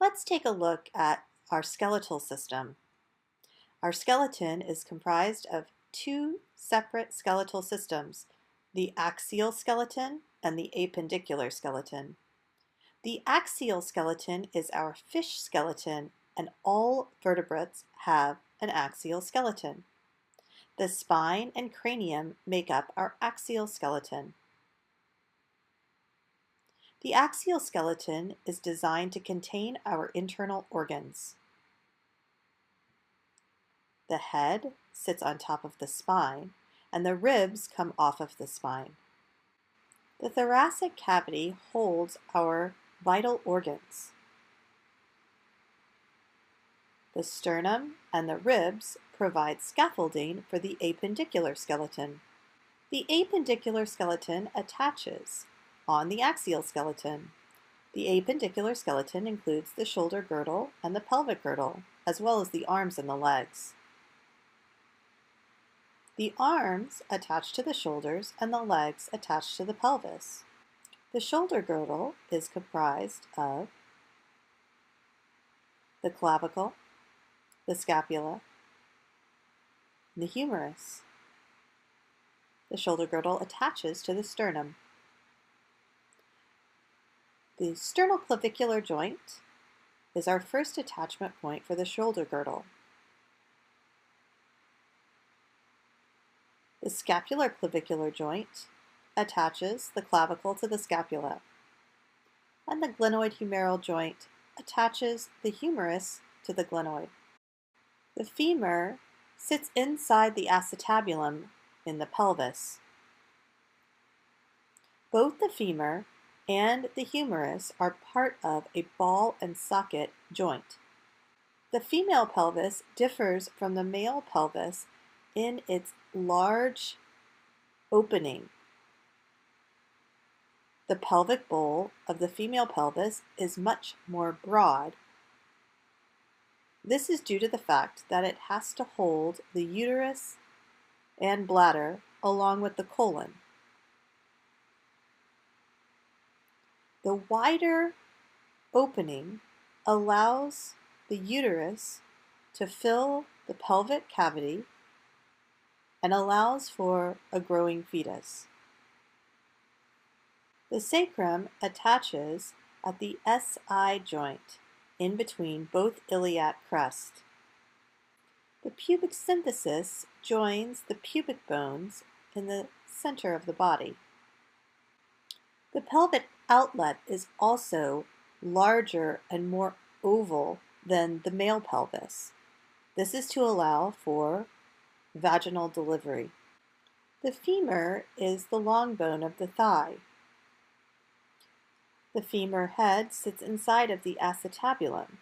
Let's take a look at our skeletal system. Our skeleton is comprised of two separate skeletal systems, the axial skeleton and the appendicular skeleton. The axial skeleton is our fish skeleton, and all vertebrates have an axial skeleton. The spine and cranium make up our axial skeleton. The axial skeleton is designed to contain our internal organs. The head sits on top of the spine, and the ribs come off of the spine. The thoracic cavity holds our vital organs. The sternum and the ribs provide scaffolding for the appendicular skeleton. The appendicular skeleton attaches on the axial skeleton. The appendicular skeleton includes the shoulder girdle and the pelvic girdle, as well as the arms and the legs. The arms attach to the shoulders and the legs attach to the pelvis. The shoulder girdle is comprised of the clavicle, the scapula, and the humerus. The shoulder girdle attaches to the sternum. The sternoclavicular joint is our first attachment point for the shoulder girdle. The scapular clavicular joint attaches the clavicle to the scapula, and the glenoid humeral joint attaches the humerus to the glenoid. The femur sits inside the acetabulum in the pelvis. Both the femur and the humerus are part of a ball and socket joint. The female pelvis differs from the male pelvis in its large opening. The pelvic bowl of the female pelvis is much more broad. This is due to the fact that it has to hold the uterus and bladder along with the colon. The wider opening allows the uterus to fill the pelvic cavity and allows for a growing fetus. The sacrum attaches at the SI joint in between both iliac crests. The pubic symphysis joins the pubic bones in the center of the body. The pelvic outlet is also larger and more oval than the male pelvis. This is to allow for vaginal delivery. The femur is the long bone of the thigh. The femur head sits inside of the acetabulum.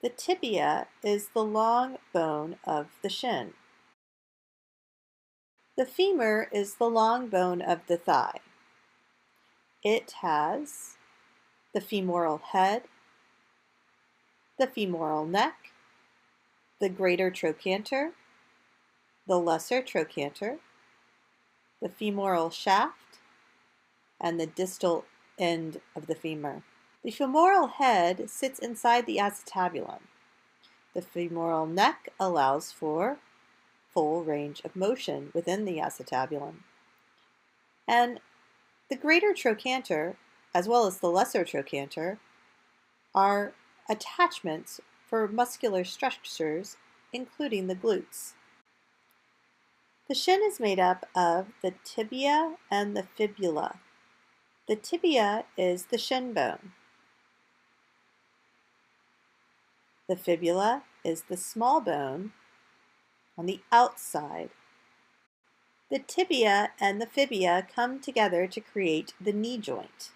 The tibia is the long bone of the shin. The femur is the long bone of the thigh. It has the femoral head, the femoral neck, the greater trochanter, the lesser trochanter, the femoral shaft, and the distal end of the femur. The femoral head sits inside the acetabulum. The femoral neck allows for full range of motion within the acetabulum. And the greater trochanter, as well as the lesser trochanter, are attachments for muscular structures, including the glutes. The shin is made up of the tibia and the fibula. The tibia is the shin bone. The fibula is the small bone on the outside. The tibia and the fibula come together to create the knee joint.